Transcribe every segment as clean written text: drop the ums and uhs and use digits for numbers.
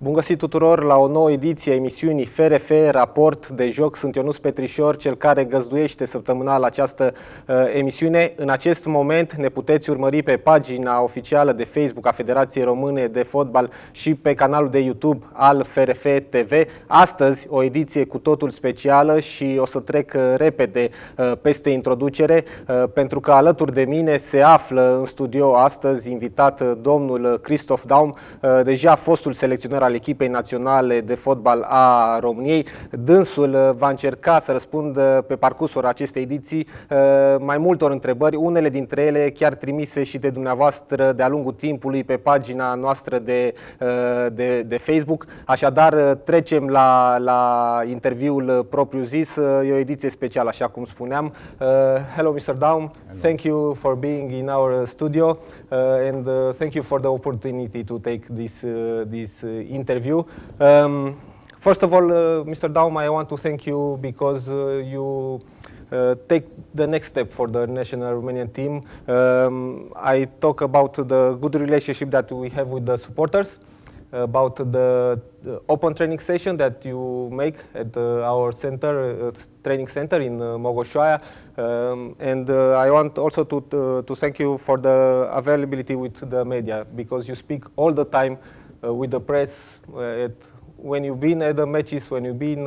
Bun găsit tuturor la o nouă ediție a emisiunii FRF Raport de Joc. Sunt Ionuț Petrișor, cel care găzduiește săptămânal această emisiune. În acest moment ne puteți urmări pe pagina oficială de Facebook a Federației Române de Fotbal și pe canalul de YouTube al FRF TV. Astăzi o ediție cu totul specială și o să trec repede peste introducere, pentru că alături de mine se află în studio astăzi invitat domnul Christoph Daum, deja fostul selecționer al echipei naționale de fotbal a României. Dânsul va încerca să răspundă pe parcursul acestei ediții mai multor întrebări, unele dintre ele chiar trimise și de dumneavoastră de-a lungul timpului pe pagina noastră de Facebook. Așadar, trecem la interviul propriu-zis. E o ediție specială, așa cum spuneam. Hello, Mr. Daum. Hello. Thank you for being in our studio and thank you for the opportunity to take this interview. First of all, Mr. Daum, I want to thank you because you take the next step for the national Romanian team. I talk about the good relationship that we have with the supporters, about the open training session that you make at our center, training center in Mogoșoaia, and I want also to thank you for the availability with the media, because you speak all the time with the press when you've been at the matches, when you've been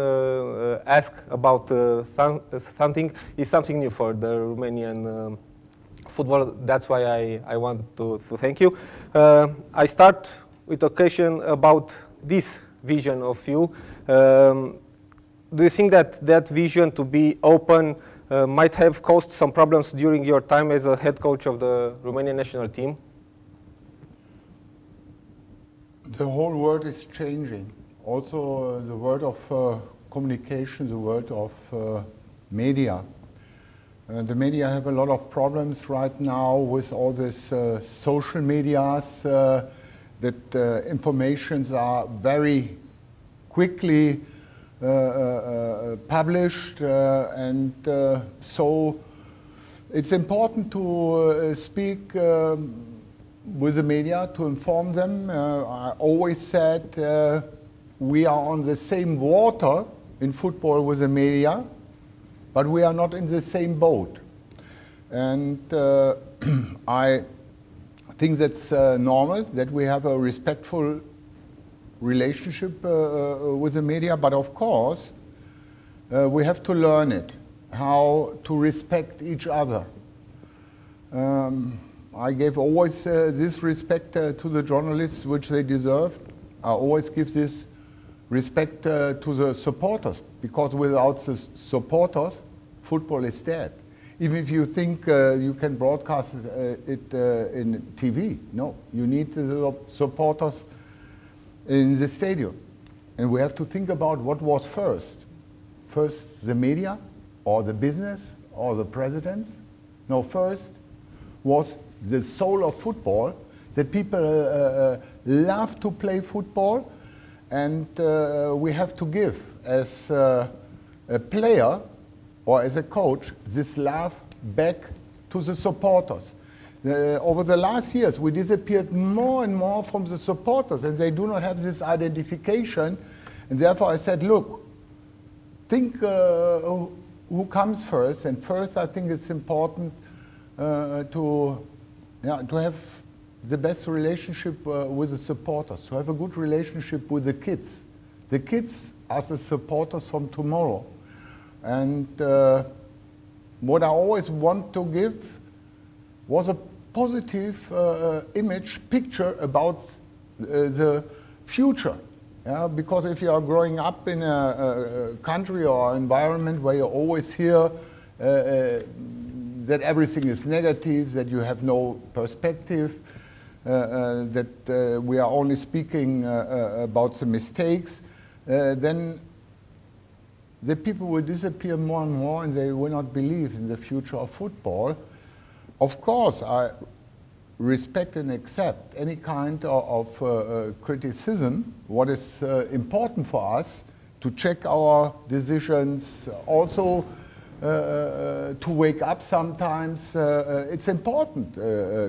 asked about something. It's something new for the Romanian football. That's why I want to thank you. I start with a question about this vision of you. Do you think that vision to be open might have caused some problems during your time as a head coach of the Romanian national team? The whole world is changing. Also, the world of communication, the world of media. The media have a lot of problems right now with all this social medias, that informations are very quickly published, and so it's important to speak with the media, to inform them. I always said we are on the same water in football with the media, but we are not in the same boat. And I think that's normal, that we have a respectful relationship with the media, but of course we have to learn it, how to respect each other. I gave always this respect to the journalists, which they deserve. I always give this respect to the supporters, because without the supporters, football is dead. Even if you think you can broadcast it in TV, no, you need the supporters in the stadium. And we have to think about what was first. First the media, or the business, or the presidents? No, first was the soul of football, that people love to play football, and we have to give, as a player or as a coach, this love back to the supporters. Over the last years, we disappeared more and more from the supporters, and they do not have this identification, and therefore I said, look, think who comes first, and first I think it's important to have the best relationship with the supporters, to have a good relationship with the kids. The kids are the supporters from tomorrow. And what I always want to give was a positive picture about the future. Yeah? Because if you are growing up in a country or environment where you always hear that everything is negative, that you have no perspective, that we are only speaking about the mistakes, then the people will disappear more and more, and they will not believe in the future of football. Of course, I respect and accept any kind of criticism. What is important for us to check our decisions, also to wake up sometimes. It's important,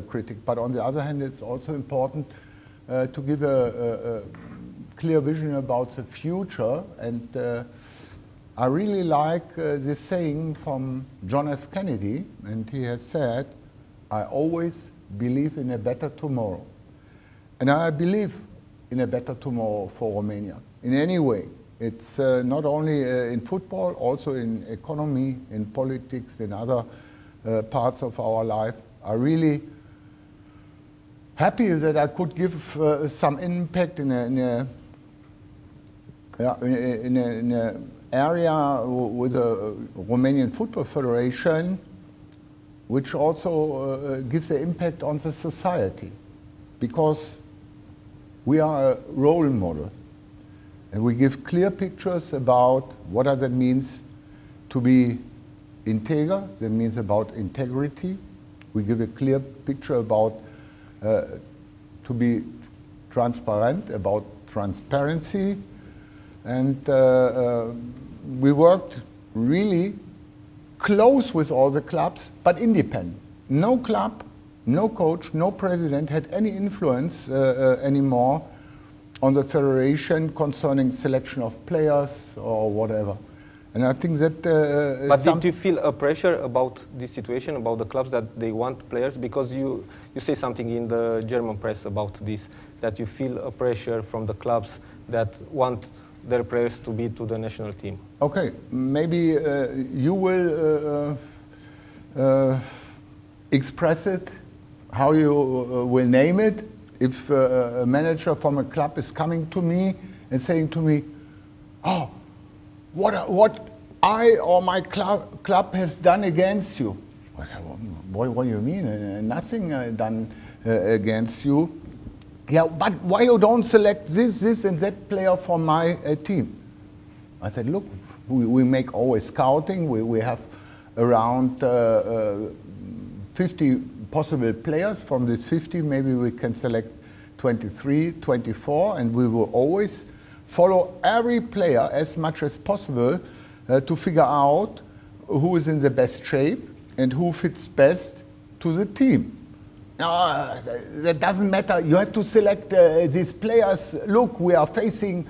critic, but on the other hand, it's also important to give a clear vision about the future, and I really like this saying from John F. Kennedy, and he has said, "I always believe in a better tomorrow." And I believe in a better tomorrow for Romania, in any way. It's not only in football, also in economy, in politics, in other parts of our life. I'm really happy that I could give some impact in an area with a Romanian Football Federation, which also gives an impact on the society, because we are a role model. And we give clear pictures about what that means to be integer, that means about integrity. We give a clear picture about to be transparent, about transparency. And we worked really close with all the clubs, but independent. No club, no coach, no president had any influence anymore on the federation concerning selection of players or whatever. And I think that... but did you feel a pressure about this situation, about the clubs, that they want players? Because you say something in the German press about this, that you feel a pressure from the clubs that want their players to be to the national team. Okay, maybe you will express it, how you will name it. If a manager from a club is coming to me and saying to me, "Oh, what I or my club has done against you." What do you mean? Nothing done against you. Yeah, but why you don't select this and that player for my team? I said, look, we make always scouting. We have around 50 possible players. From these 50, maybe we can select 23, 24, and we will always follow every player as much as possible to figure out who is in the best shape and who fits best to the team. That doesn't matter. You have to select these players. Look, we are facing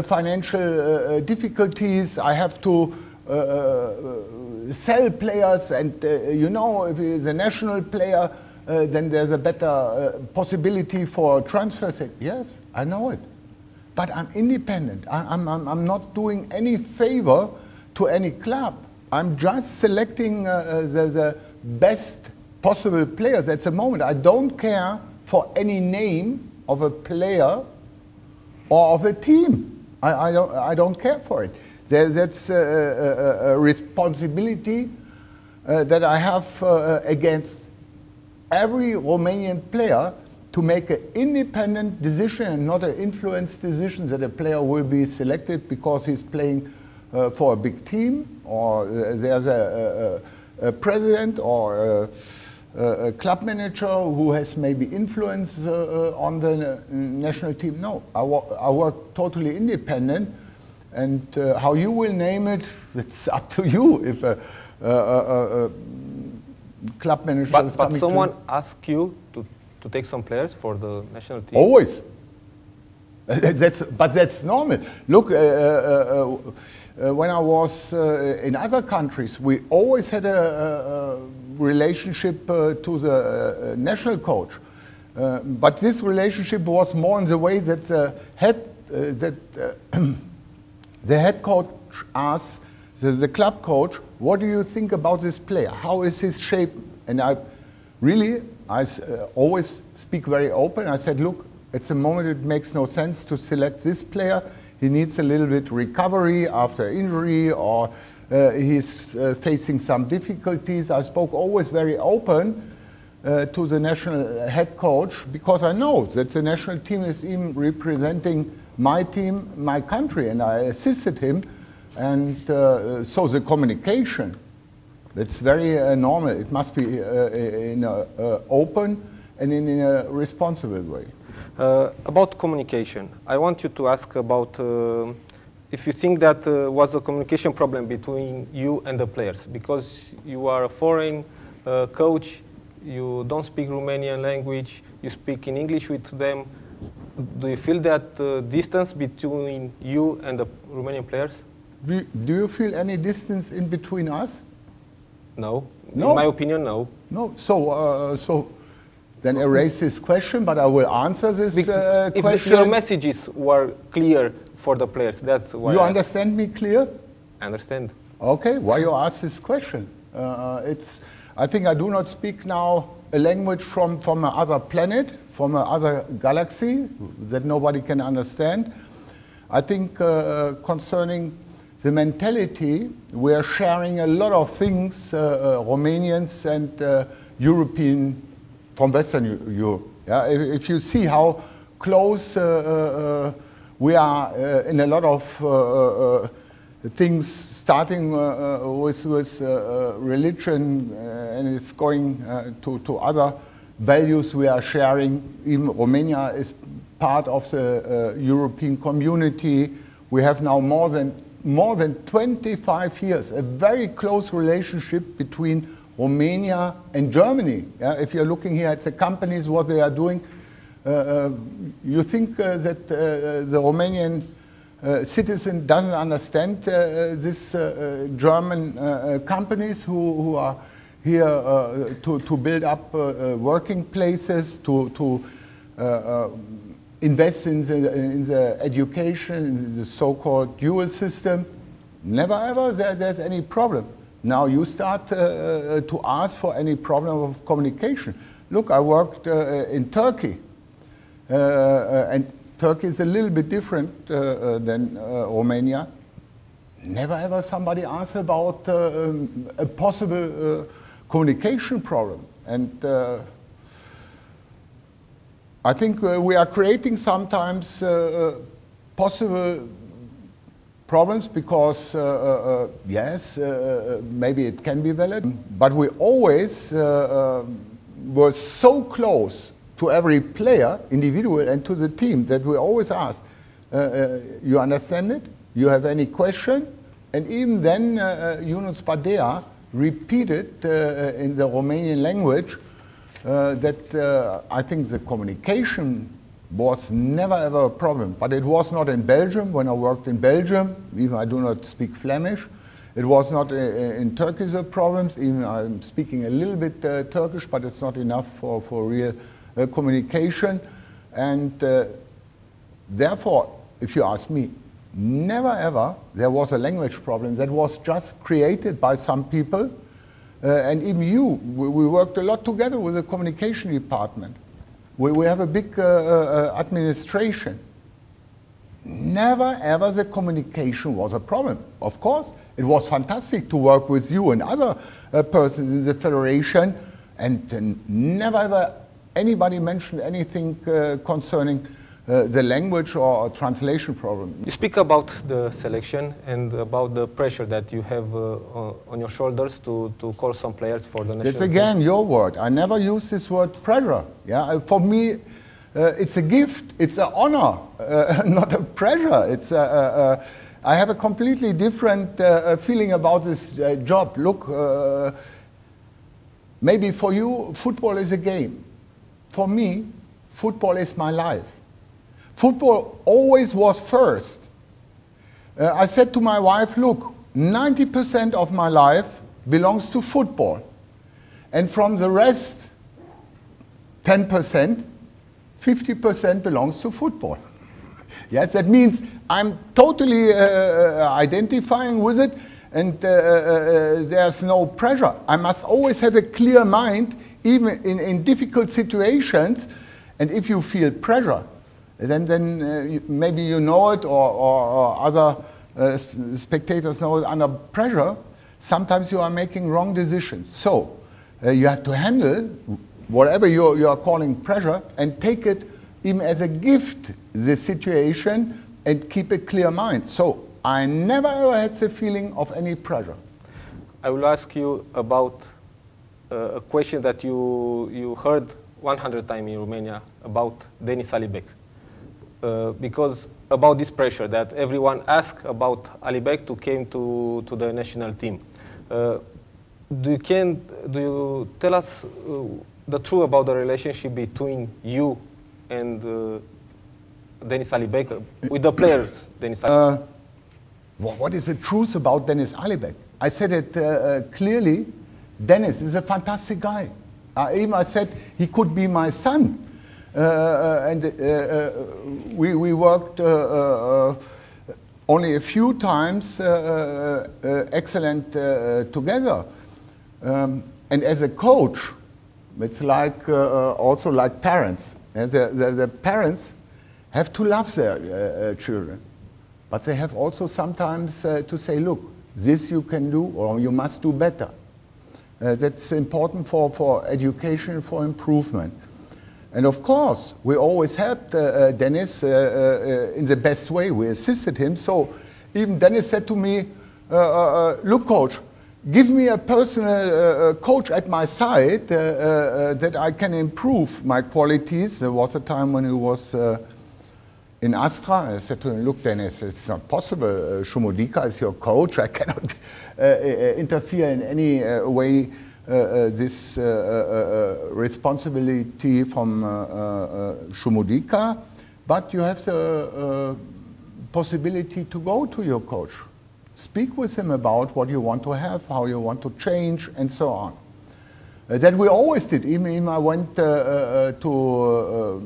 financial difficulties. I have to sell players, and you know, if he's a national player, then there's a better possibility for transfer. Yes, I know it. But I'm independent. I'm not doing any favor to any club. I'm just selecting the best possible players at the moment. I don't care for any name of a player or of a team. I don't care for it. That's a responsibility that I have against every Romanian player, to make an independent decision and not an influenced decision that a player will be selected because he's playing for a big team, or there's a president or a club manager who has maybe influence on the national team. No, I work totally independent, and how you will name it, it's up to you. If a club manager is coming. But someone asked you to take some players for the national team? Always. But that's normal. Look, when I was in other countries, we always had a relationship to the national coach. But this relationship was more in the way that the head coach asks the club coach, "What do you think about this player? How is his shape?" And I always speak very open. I said, look, at the moment it makes no sense to select this player. He needs a little bit recovery after injury, or he's facing some difficulties. I spoke always very open to the national head coach, because I know that the national team is even representing my team, my country, and I assisted him. And so the communication, that's very normal. It must be in an open and in a responsible way. About communication, I want you to ask about if you think that was a communication problem between you and the players, because you are a foreign coach, you don't speak Romanian language, you speak in English with them. Do you feel that distance between you and the Romanian players? Do you feel any distance in between us? No. No? In my opinion, no. No. So then erase this question, but I will answer this If question. your messages were clear for the players, that's why You understand me clear? I understand. Okay, why you ask this question? I think I do not speak now a language from another planet, from another galaxy that nobody can understand. I think concerning the mentality, we are sharing a lot of things, Romanians and European, from Western Europe. Yeah? If you see how close we are in a lot of things, starting with religion, and it's going to other values we are sharing. Even Romania is part of the European community. We have now more than 25 years, a very close relationship between Romania and Germany. Yeah? If you're looking here at the companies, what they are doing, you think that the Romanian citizen doesn't understand these German companies who are here to build up working places, to invest in the education, in the so-called dual system. Never ever there's any problem. Now you start to ask for any problem of communication. Look, I worked in Turkey, and Turkey is a little bit different than Romania. Never ever somebody asked about a possible communication problem. And I think we are creating sometimes possible problems because, yes, maybe it can be valid, but we always were so close to every player, individual, and to the team that we always ask, you understand it? You have any question? And even then, Yunus Badea repeated in the Romanian language that I think the communication was never ever a problem. But it was not in Belgium. When I worked in Belgium, even I do not speak Flemish, it was not in Turkey the problems. Even I'm speaking a little bit Turkish, but it's not enough for real communication. And therefore, if you ask me, never ever there was a language problem that was just created by some people. And even we worked a lot together with the communication department. We have a big administration. Never ever the communication was a problem. Of course, it was fantastic to work with you and other persons in the federation, and never ever anybody mentioned anything concerning the language or translation problem. You speak about the selection and about the pressure that you have on your shoulders to call some players for the national That's again team. your word. I never use this word pressure. Yeah, for me, it's a gift. It's an honor, not a pressure. It's I have a completely different feeling about this job. Look, maybe for you, football is a game. For me, football is my life. Football always was first. I said to my wife, look, 90% of my life belongs to football. And from the rest, 10%, 50% belongs to football. Yes, that means I'm totally identifying with it, and there's no pressure. I must always have a clear mind, even in difficult situations. And if you feel pressure, then maybe you know it, or other spectators know it. Under pressure, sometimes you are making wrong decisions. So you have to handle whatever you are calling pressure and take it even as a gift, the situation, and keep a clear mind. So I never ever had the feeling of any pressure. I will ask you about a question that you heard 100 times in Romania about Denis Alibek. Because about this pressure that everyone asked about Alibek to came to the national team. Do you tell us the truth about the relationship between you and Dennis Alibek, with the players, Dennis Alibek? What is the truth about Dennis Alibek? I said it clearly. Dennis is a fantastic guy. I said he could be my son. We worked only a few times excellent together. And as a coach, it's like also like parents. The parents have to love their children, but they have also sometimes to say, look, this you can do or you must do better. That's important for education, for improvement. And of course, we always helped Dennis in the best way. We assisted him. So even Dennis said to me, look, coach, give me a personal coach at my side that I can improve my qualities. There was a time when he was in Astra. I said to him, look, Dennis, it's not possible. Shumodika is your coach. I cannot interfere in any way this responsibility from Shumodika. But you have the possibility to go to your coach. Speak with him about what you want to have, how you want to change, and so on. That we always did. Even I went to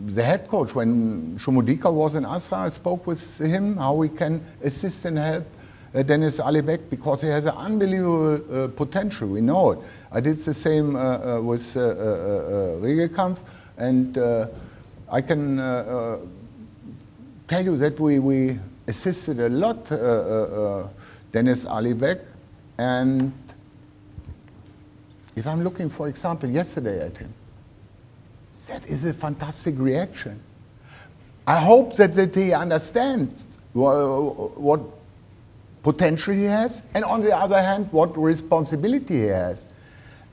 the head coach when Shumodika was in Asra. I spoke with him how we can assist and help Dennis Alibek, because he has an unbelievable potential. We know it. I did the same with Regelkampf, and I can tell you that we assisted a lot Dennis Alibek. And if I'm looking, for example, yesterday at him, that is a fantastic reaction. I hope that he understands what potential he has, and on the other hand, what responsibility he has.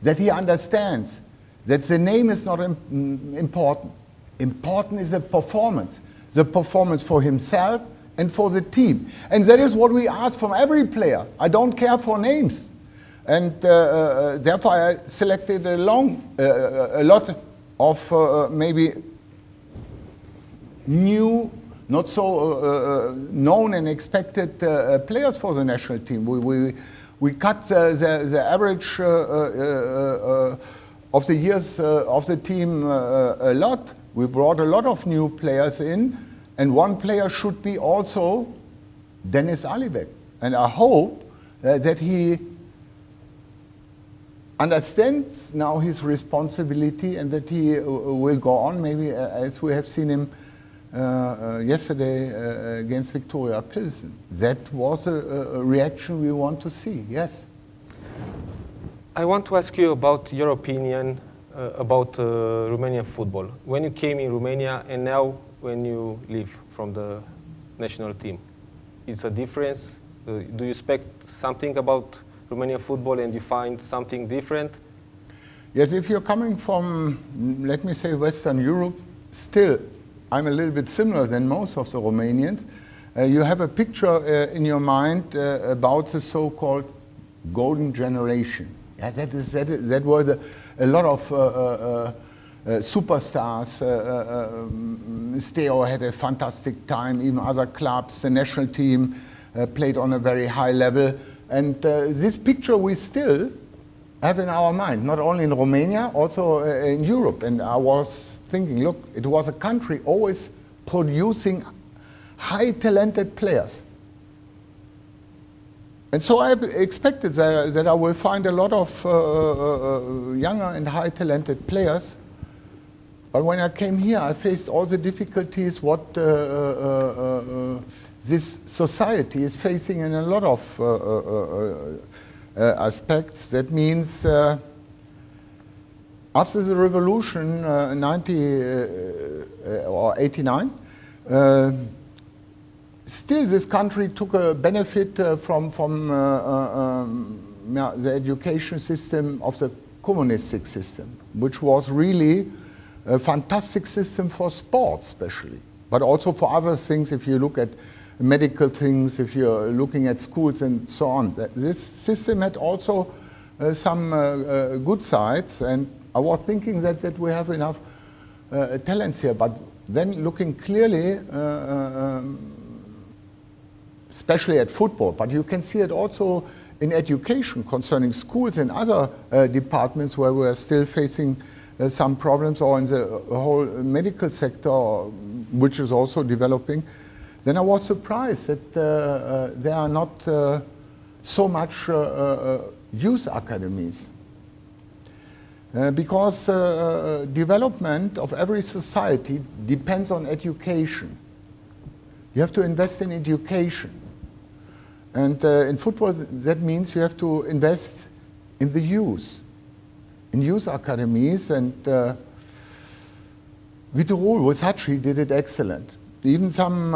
That he understands that the name is not important. Important is the performance for himself and for the team. And that is what we ask from every player. I don't care for names. And therefore I selected a lot of maybe new, not so known and expected players for the national team. We cut the average of the years of the team a lot. We brought a lot of new players in, and one player should be also Dennis Alibek. And I hope that he understands now his responsibility, and that he will go on, maybe as we have seen him yesterday against Viktoria Pilsen. That was a reaction we want to see, yes. I want to ask you about your opinion about Romanian football. When you came in Romania and now when you leave from the national team, it's a difference? Do you expect something about Romanian football and you find something different? Yes, if you're coming from, let me say, Western Europe, still I'm a little bit similar than most of the Romanians. You have a picture in your mind about the so-called golden generation. Yeah, that were a lot of superstars. Steo had a fantastic time, even other clubs. The national team played on a very high level. And this picture we still have in our mind, not only in Romania, also in Europe. And I was thinking, look, it was a country always producing high talented players. And so I expected that I will find a lot of younger and high talented players. But when I came here, I faced all the difficulties what this society is facing in a lot of aspects. That means after the revolution, 90 or 89, still this country took a benefit from the education system of the communistic system, which was really a fantastic system for sports especially, but also for other things. If you look at medical things, if you're looking at schools and so on, this system had also some good sides, and I was thinking that we have enough talents here, but then looking clearly, especially at football, but you can see it also in education concerning schools and other departments where we are still facing some problems, or in the whole medical sector, which is also developing, then I was surprised that there are not so much youth academies. Because development of every society depends on education. You have to invest in education. And in football, that means you have to invest in the youth, in youth academies. And Vitorul with Hachi did it excellent. Even some,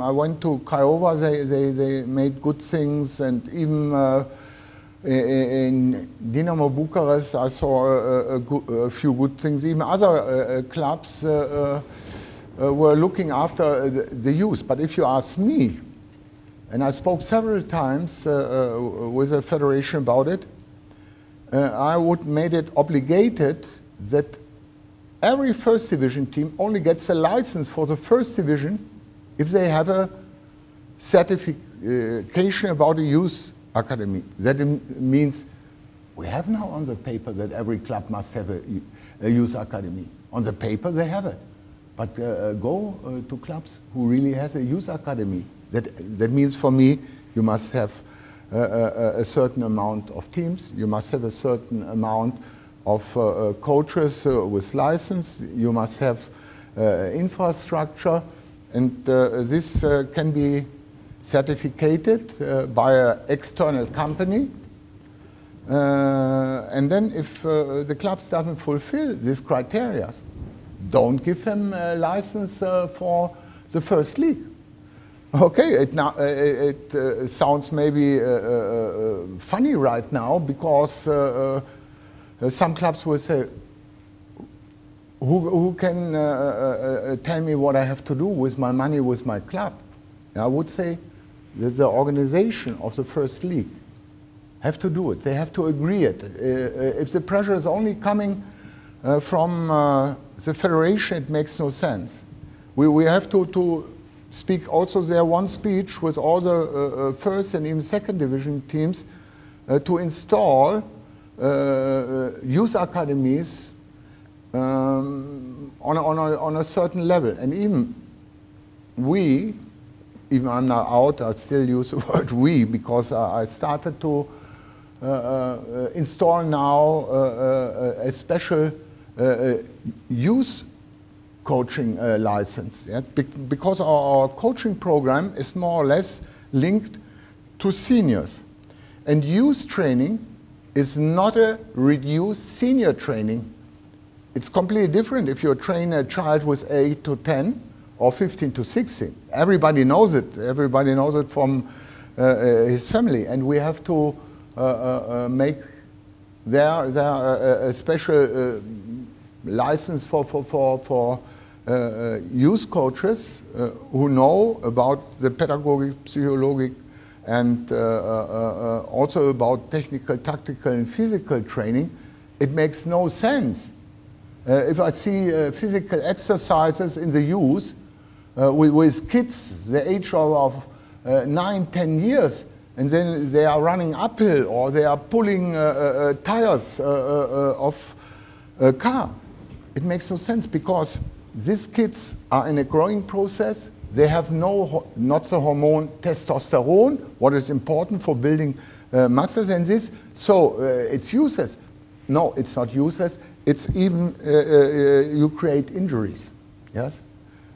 I went to Craiova, they made good things, and even in Dinamo Bucharest, I saw a few good things. Even other clubs were looking after the youth. But if you ask me, and I spoke several times with the federation about it, I would make it obligated that every first division team only gets a license for the first division if they have a certification about a youth academy. That means we have now on the paper that every club must have a youth academy. On the paper they have it. But go to clubs who really has a youth academy. That means for me, you must have a certain amount of teams, you must have a certain amount of coaches with license, you must have infrastructure, and this can be certificated by an external company. And then if the clubs doesn't fulfill these criteria, don't give them a license for the first league. Okay, it sounds maybe funny right now, because some clubs will say, who can tell me what I have to do with my money, with my club? And I would say that the organization of the first league have to do it. They have to agree it. If the pressure is only coming from the federation, it makes no sense. We have to speak also there one speech with all the first and even second division teams to install youth academies on a certain level. And even I'm now out, I still use the word we, because I started to install now a special youth coaching license, yeah? Because our coaching program is more or less linked to seniors. And youth training is not a reduced senior training. It's completely different if you train a child with 8 to 10 or 15 to 16. Everybody knows it. Everybody knows it from his family. And we have to make there a special license for youth coaches who know about the pedagogic, psychologic, and also about technical, tactical, and physical training. It makes no sense. If I see physical exercises in the youth with kids the age of 9, 10 years, and then they are running uphill, or they are pulling tires of a car, it makes no sense, because these kids are in a growing process. They have not the hormone testosterone, what is important for building muscles and this. So it's useless. No, it's not useless. It's even, you create injuries, yes,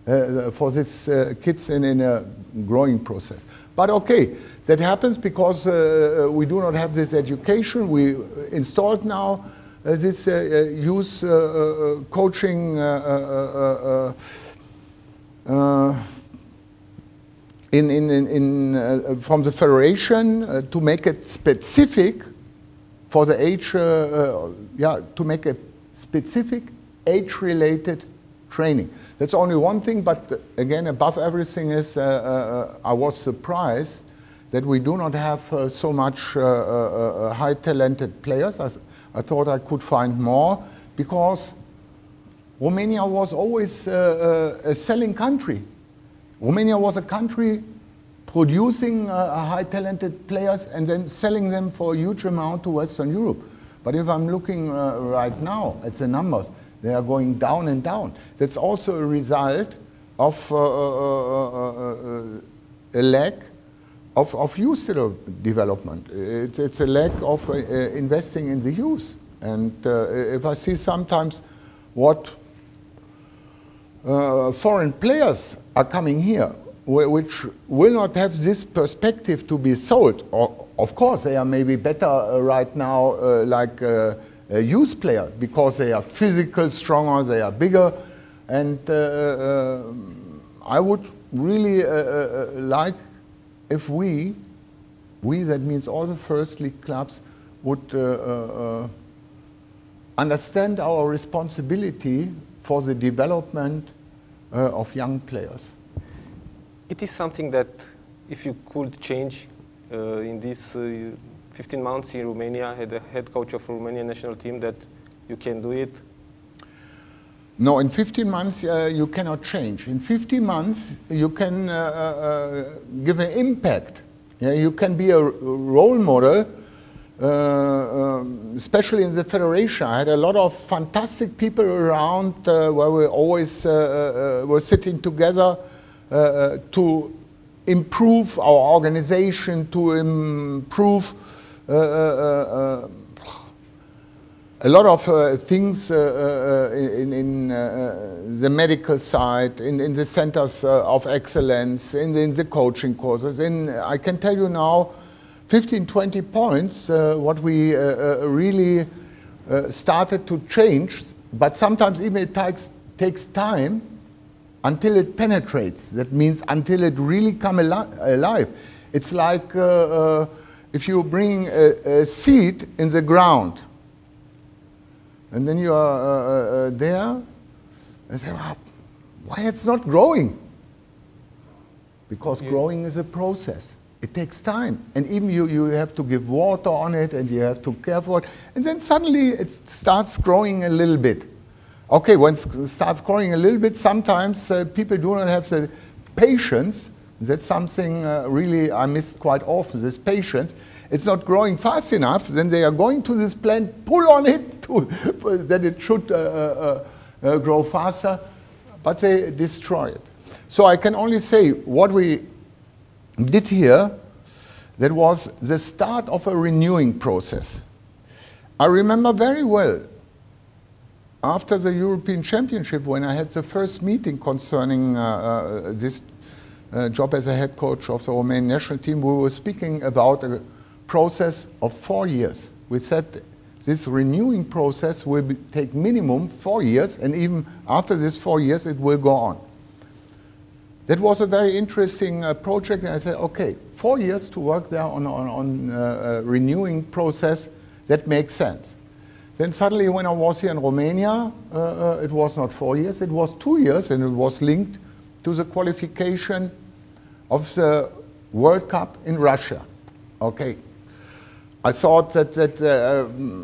for these kids in a growing process. But okay, that happens because we do not have this education. We installed now this youth coaching from the federation to make it specific for the age, to make a specific age-related training. That's only one thing, but again, above everything is, I was surprised that we do not have so much high talented players. I thought I could find more, because Romania was always a selling country. Romania was a country producing high talented players and then selling them for a huge amount to Western Europe. But if I'm looking right now at the numbers, they are going down and down. That's also a result of a lack of youth development. It's a lack of investing in the youth. And if I see sometimes what foreign players are coming here, which will not have this perspective to be sold, of course they are maybe better right now like a youth player because they are physical, stronger, they are bigger, and I would really like if we, that means all the first league clubs, would understand our responsibility for the development of young players. It is something that if you could change in these 15 months in Romania, the head coach of Romanian national team, that you can do it? No, in 15 months you cannot change. In 15 months you can give an impact. Yeah, you can be a role model, especially in the federation. I had a lot of fantastic people around where we always were sitting together to improve our organization, to improve a lot of things in the medical side, in the centers of excellence, in the coaching courses. And I can tell you now, 15, 20 points, what we really started to change, but sometimes even it takes time until it penetrates. That means until it really comes alive. It's like if you bring a seed in the ground, and then you are there, and say, well, why it's not growing? Because growing is a process. It takes time. And even you have to give water on it, and you have to care for it. And then suddenly it starts growing a little bit. Okay, when it starts growing a little bit, sometimes people do not have the patience. That's something really I miss quite often, this patience. It's not growing fast enough, then they are going to this plant, pull on it that it should grow faster, but they destroy it. So I can only say what we did here, that was the start of a renewing process. I remember very well, after the European Championship, when I had the first meeting concerning this job as a head coach of the Romanian national team, we were speaking about a process of 4 years. We said this renewing process will take minimum 4 years, and even after this 4 years it will go on. That was a very interesting project, and I said, okay, 4 years to work there on a renewing process, that makes sense. Then suddenly when I was here in Romania, it was not 4 years, it was 2 years, and it was linked to the qualification of the World Cup in Russia. Okay. I thought that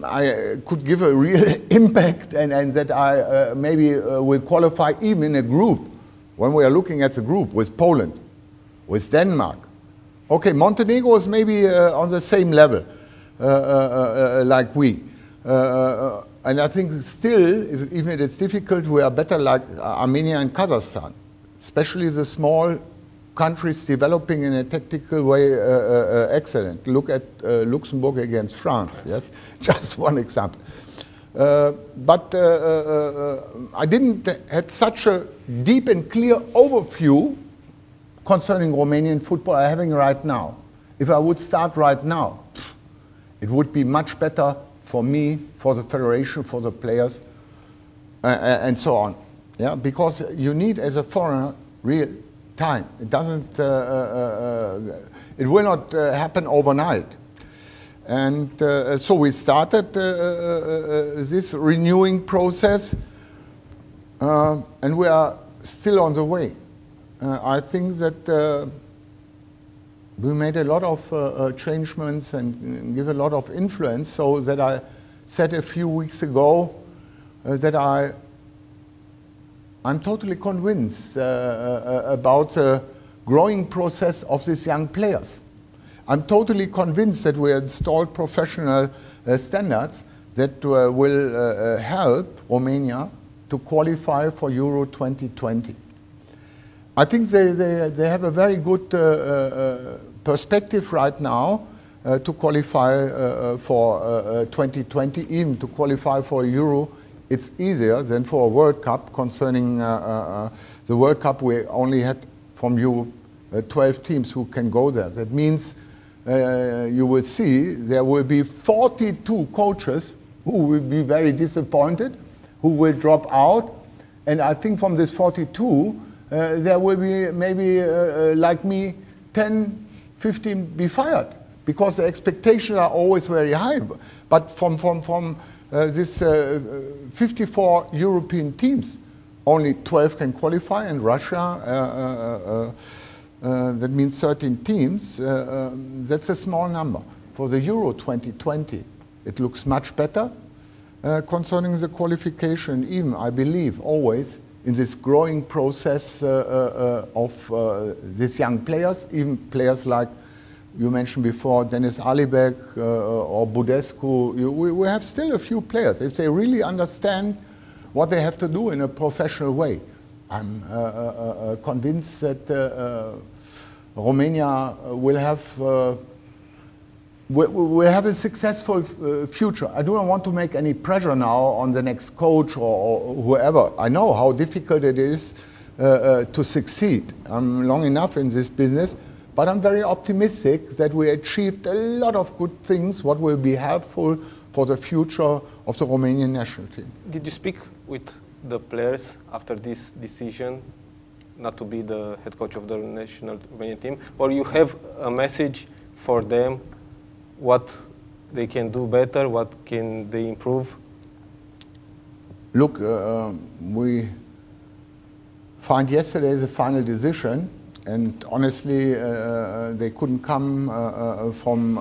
I could give a real impact, and that I maybe will qualify even in a group, when we are looking at the group with Poland, with Denmark. Okay, Montenegro is maybe on the same level like we. And I think still, even if it's difficult, we are better like Armenia and Kazakhstan, especially the small countries developing in a tactical way excellent. Look at Luxembourg against France, yes? Just one example. But I didn't have such a deep and clear overview concerning Romanian football I'm having right now. If I would start right now, it would be much better for me, for the federation, for the players, and so on. Yeah, because you need, as a foreigner, real time. It doesn't, it will not happen overnight. And so we started this renewing process, and we are still on the way. I think that we made a lot of changements and give a lot of influence, so that I said a few weeks ago that I I'm totally convinced about the growing process of these young players. I'm totally convinced that we installed professional standards that will help Romania to qualify for Euro 2020. I think they have a very good perspective right now to qualify for 2020. Even to qualify for Euro, it's easier than for a World Cup. Concerning the World Cup, we only had from Euro 12 teams who can go there. That means you will see there will be 42 coaches who will be very disappointed, who will drop out. And I think from this 42, there will be maybe, like me, 10, 15 be fired, because the expectations are always very high. But from this 54 European teams, only 12 can qualify, and Russia, that means 13 teams, that's a small number. For the Euro 2020, it looks much better concerning the qualification, even, I believe, always in this growing process of these young players, even players like you mentioned before, Dennis Alibek or Budescu. We have still a few players, if they really understand what they have to do in a professional way. I'm convinced that Romania will have a successful future. I do not want to make any pressure now on the next coach or whoever. I know how difficult it is to succeed. I'm long enough in this business, but I'm very optimistic that we achieved a lot of good things, what will be helpful for the future of the Romanian national team. Did you speak with the players after this decision not to be the head coach of the national Romanian team, or you have a message for them, what they can do better, what can they improve? Look, we found yesterday the final decision, and honestly, they couldn't come from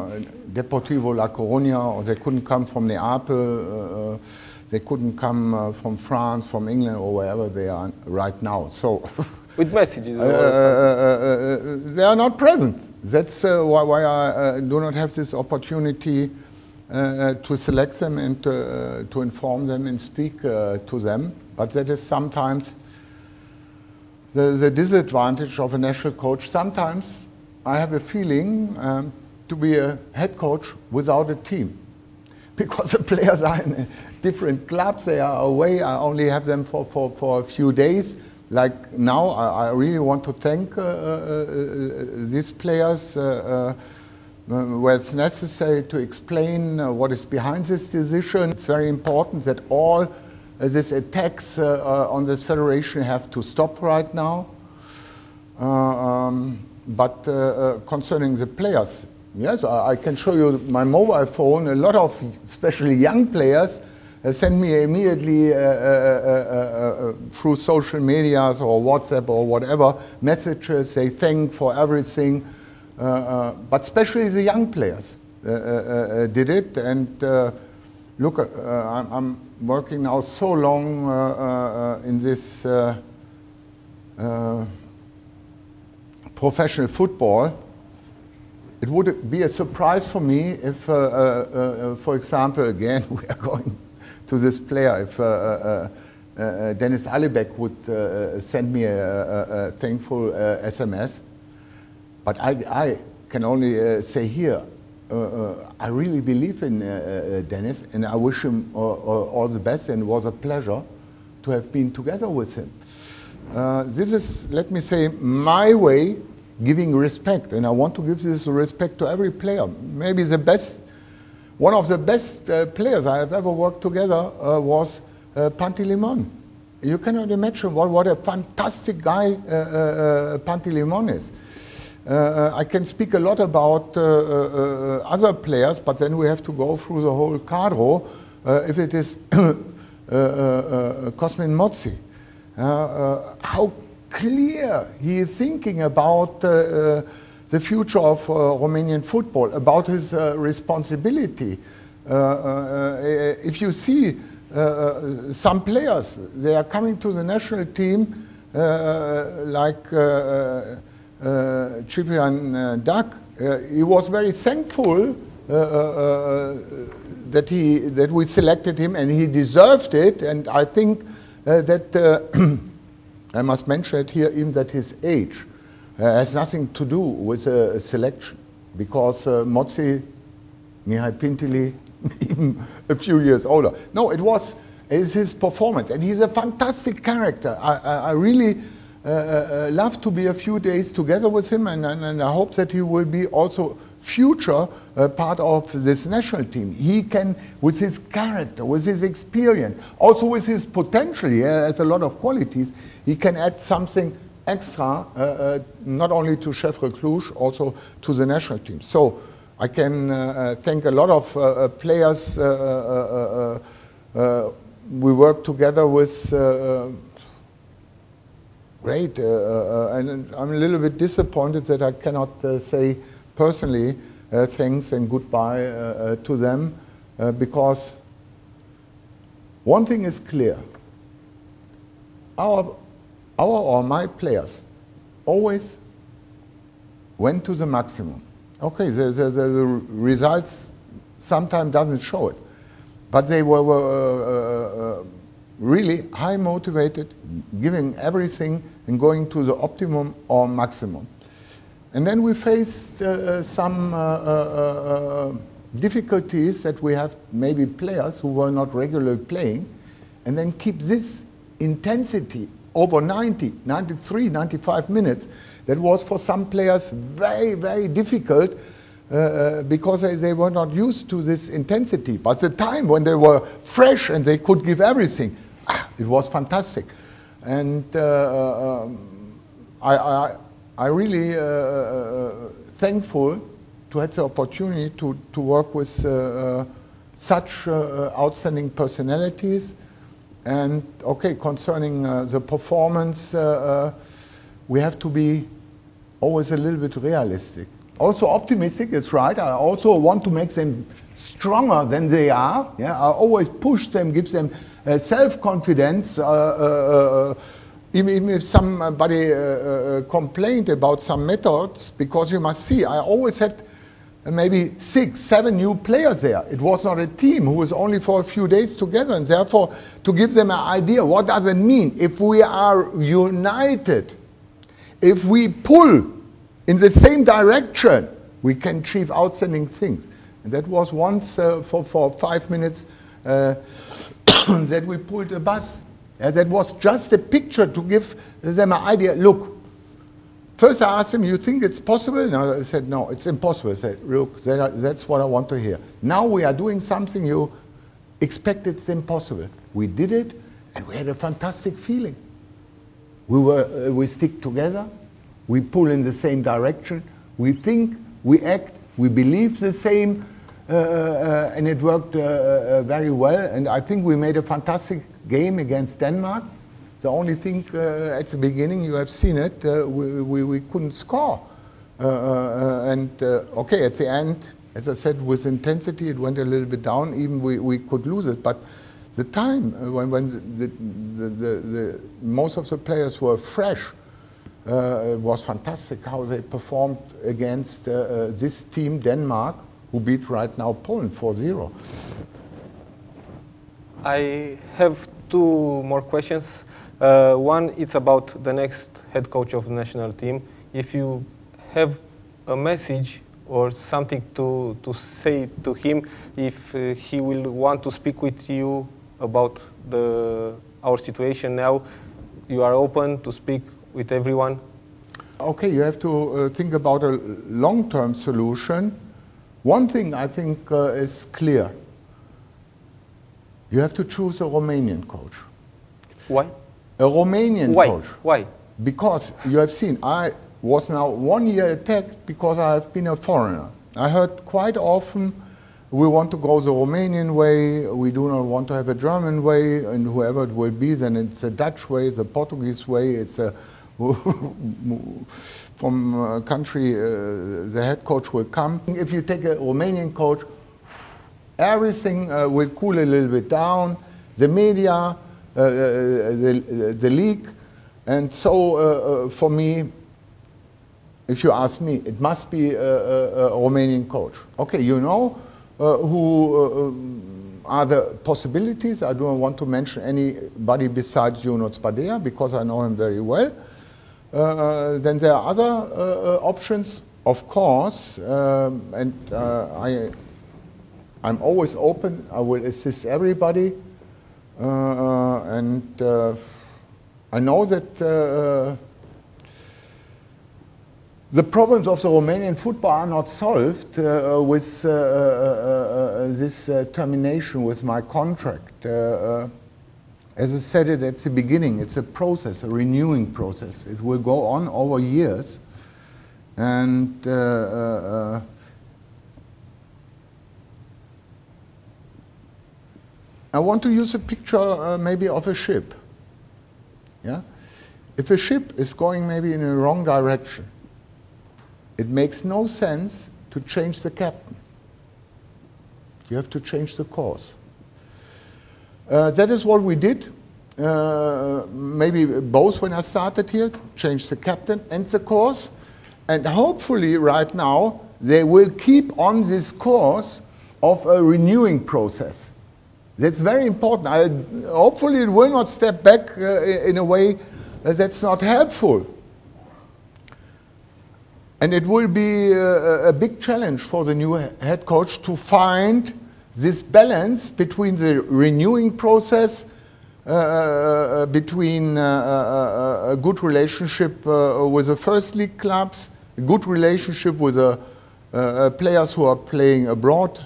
Deportivo La Coruña, or they couldn't come from Neapel, they couldn't come from France, from England, or wherever they are right now. So, with messages, they are not present. That's why I do not have this opportunity to select them and to inform them and speak to them. But that is sometimes the disadvantage of a national coach. Sometimes I have a feeling to be a head coach without a team, because the players are in different clubs, they are away, I only have them for a few days. Like now, I really want to thank these players where it's necessary to explain what is behind this decision. It's very important that all these attacks on this federation have to stop right now. But concerning the players, yes, I can show you my mobile phone. A lot of, especially young players, send me immediately through social medias or WhatsApp or whatever messages. They thank for everything, but especially the young players did it. And look, I'm working now so long in this professional football. It would be a surprise for me if, for example, again, we are going to this player, if Dennis Alibek would send me a thankful SMS. But I can only say here, I really believe in Dennis, and I wish him all the best, and it was a pleasure to have been together with him. This is, let me say, my way giving respect, and I want to give this respect to every player. Maybe the best, one of the best players I have ever worked together was Pantilimon. You cannot imagine what a fantastic guy Pantilimon is. I can speak a lot about other players, but then we have to go through the whole cadre. If it is Cosmin Mozzi, how clear he is thinking about the future of Romanian football, about his responsibility. If you see some players, they are coming to the national team, like Cyprian Duck. He was very thankful that we selected him, and he deserved it. And I think that I must mention it here, even that his age has nothing to do with a selection, because Motsi, Mihai Pintili, even a few years older. No, it's his performance, and he's a fantastic character. I really love to be a few days together with him, and I hope that he will be also future part of this national team. He can, with his character, with his experience, also with his potential, he has a lot of qualities, he can add something extra, not only to Chefre Cluj, also to the national team. So I can thank a lot of players we work together with. Great, and I'm a little bit disappointed that I cannot say personally thanks and goodbye to them, because one thing is clear: our or my players always went to the maximum. Okay, the results sometimes doesn't show it, but they were really high motivated, giving everything and going to the optimum or maximum. And then we faced some difficulties, that we have maybe players who were not regularly playing, and then keep this intensity over 90, 93, 95 minutes. That was for some players very, very difficult, because they were not used to this intensity. But the time when they were fresh and they could give everything, it was fantastic. And I really thankful to have the opportunity to work with such outstanding personalities. And okay, concerning the performance, we have to be always a little bit realistic. Also optimistic, it's right. I also want to make them stronger than they are. Yeah, I always push them, give them self-confidence. Even if somebody complained about some methods, because you must see, I always had maybe 6, 7 new players there. It was not a team who was only for a few days together, and therefore to give them an idea, what does it mean if we are united, if we pull in the same direction, we can achieve outstanding things. And that was once for 5 minutes that we pulled a bus. That was just a picture to give them an idea. Look, first I asked them, you think it's possible? No, I said, no, it's impossible. I said, look, that's what I want to hear. Now we are doing something you expect it's impossible. We did it, and we had a fantastic feeling. We stick together, we pull in the same direction, we think, we act, we believe the same, and it worked very well. And I think we made a fantastic game against Denmark. The only thing at the beginning, you have seen it, we couldn't score. Okay, at the end, as I said, with intensity, it went a little bit down. Even we could lose it. But the time when the most of the players were fresh, it was fantastic how they performed against this team, Denmark, who beat right now Poland 4-0. I have 2 more questions. One, it's about the next head coach of the national team. If you have a message or something to say to him, if he will want to speak with you about our situation now, you are open to speak with everyone? Okay, you have to think about a long-term solution. One thing I think is clear. You have to choose a Romanian coach. Why? A Romanian coach. Why? Because you have seen, I was now 1 year attacked because I have been a foreigner. I heard quite often, we want to go the Romanian way, we do not want to have a German way, and whoever it will be, then it's a Dutch way, the Portuguese way, it's a from a country, the head coach will come. If you take a Romanian coach, everything will cool a little bit down. the media, the league. And so for me, if you ask me, it must be a Romanian coach. Okay, you know who are the possibilities. I don't want to mention anybody besides Ionuț Badea because I know him very well. Then there are other options, of course, and I'm always open. I will assist everybody, and I know that the problems of the Romanian football are not solved with this termination with my contract. As I said it at the beginning, it's a process, a renewing process. It will go on over years. And I want to use a picture maybe of a ship. Yeah? If a ship is going maybe in a wrong direction, it makes no sense to change the captain. You have to change the course. That is what we did. Maybe both when I started here, changed the captain and the course. And hopefully right now, they will keep on this course of a renewing process. That's very important. Hopefully it will not step back in a way that's not helpful. And it will be a big challenge for the new head coach to find this balance between the renewing process, between a good relationship with the first league clubs, a good relationship with the players who are playing abroad,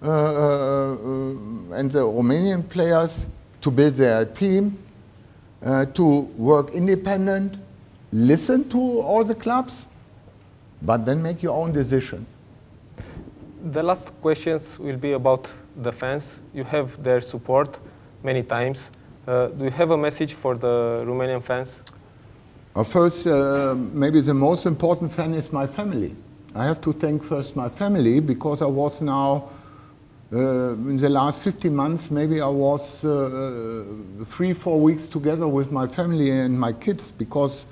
and the Romanian players, to build their team, to work independent, listen to all the clubs, but then make your own decision. The last questions will be about the fans. You have their support many times. Do you have a message for the Romanian fans? First, maybe the most important fan is my family. I have to thank first my family because I was now, in the last 15 months, maybe I was 3-4 weeks together with my family and my kids because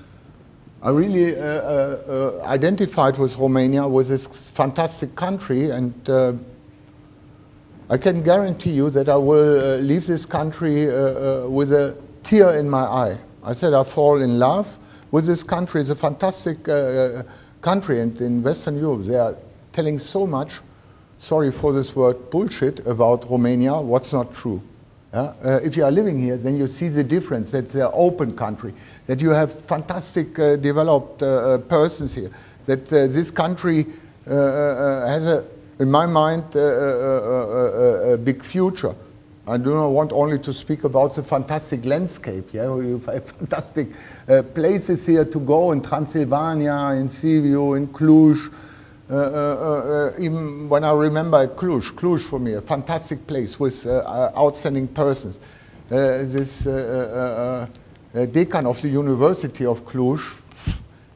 I really identified with Romania, with this fantastic country, and I can guarantee you that I will leave this country with a tear in my eye. I said I fall in love with this country. It's a fantastic country, and in Western Europe they are telling so much, sorry for this word, bullshit about Romania, what's not true. If you are living here, then you see the difference, that it's an open country, that you have fantastic developed persons here, that this country has, in my mind, a big future. I do not want only to speak about the fantastic landscape. Yeah? You have fantastic places here to go in Transylvania, in Sibiu, in Cluj. Even when I remember Cluj for me, a fantastic place with outstanding persons. This decan of the University of Cluj,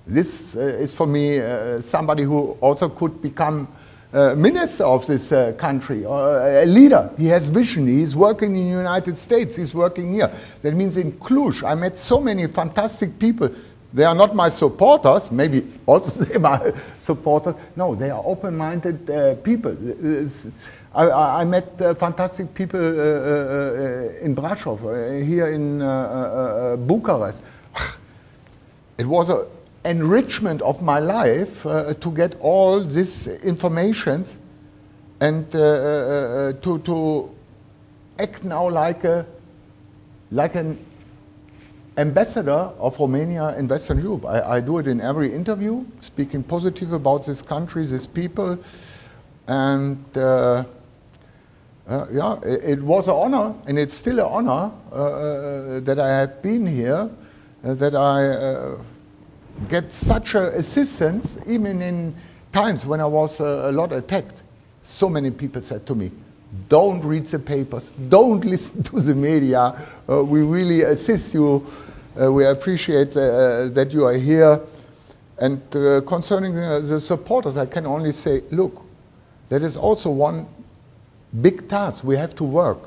this is for me somebody who also could become minister of this country, or a leader. He has vision. He's working in the United States. He's working here. That means in Cluj, I met so many fantastic people. They are not my supporters, maybe also they are my supporters. No, they are open-minded people. I met fantastic people in Brasov, here in Bucharest. It was an enrichment of my life to get all this information and to act now like an ambassador of Romania in Western Europe. I do it in every interview, speaking positive about this country, these people, and yeah, it was an honor, and it's still an honor that I have been here, that I get such assistance, even in times when I was a lot attacked. So many people said to me, don't read the papers, don't listen to the media, we really assist you, we appreciate that you are here. And concerning the supporters, I can only say, look, that is also one big task. We have to work.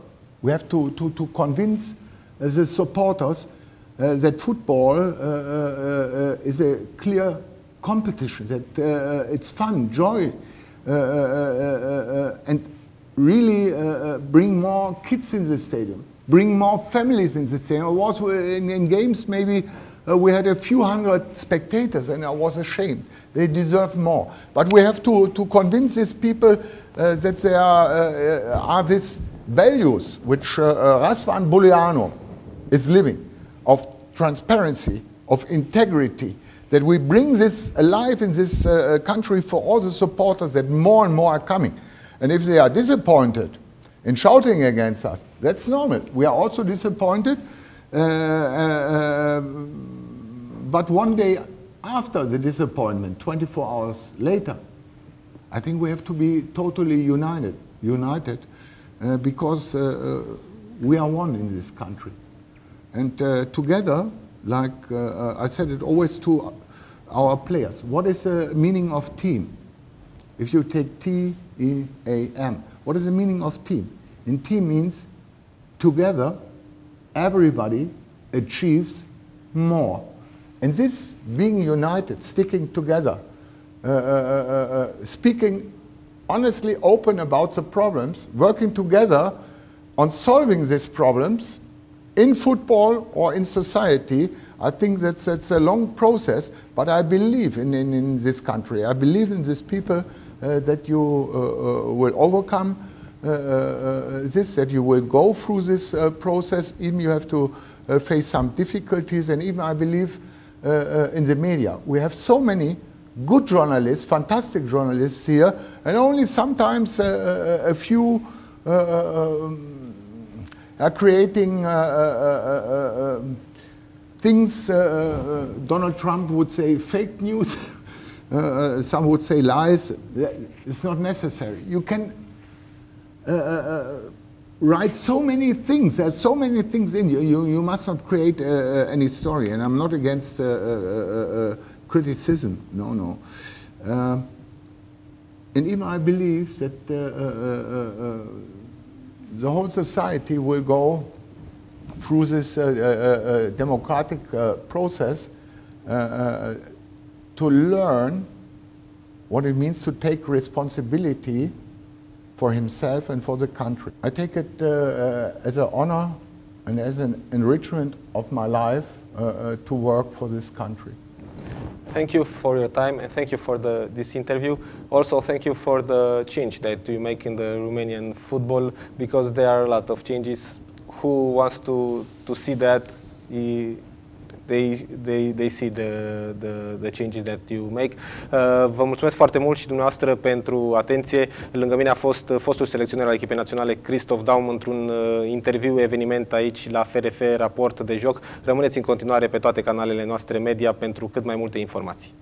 We have to convince the supporters that football is a clear competition, that it's fun, joy, and really bring more kids in the stadium, bring more families in the stadium. I was in games, maybe we had a few hundred spectators, and I was ashamed. They deserve more. But we have to convince these people that there are these values which Razvan Buliano is living, of transparency, of integrity, that we bring this alive in this country for all the supporters, that more and more are coming. And if they are disappointed in shouting against us, that's normal. We are also disappointed, but one day after the disappointment, 24 hours later, I think we have to be totally united, because we are one in this country. And together, like I said it always to our players, what is the meaning of team? If you take T-E-A-M, what is the meaning of team? And team means together, everybody achieves more. And this being united, sticking together, speaking honestly open about the problems, working together on solving these problems in football or in society, I think that's a long process, but I believe in this country. I believe in these people that you will overcome this, that you will go through this process, even you have to face some difficulties, and even I believe in the media. We have so many good journalists, fantastic journalists here, and only sometimes a few are creating things. Donald Trump would say fake news, some would say lies. It's not necessary. You can write so many things. There's so many things in you. You must not create any story. And I'm not against criticism. No. And even I believe that the whole society will go through this democratic process to learn what it means to take responsibility for himself and for the country. I take it as an honor and as an enrichment of my life to work for this country. Thank you for your time, and thank you for this interview. Also, thank you for the change that you make in the Romanian football, because there are a lot of changes. Who wants to see that, they see the changes that you make. Vă mulțumesc foarte mult și dumneavoastră pentru atenție. Lângă mine a fost fostul selecționer al echipei naționale Christoph Daum într-un interviu eveniment aici la FRF Raport de Joc. Rămâneți în continuare pe toate canalele noastre media pentru cât mai multe informații.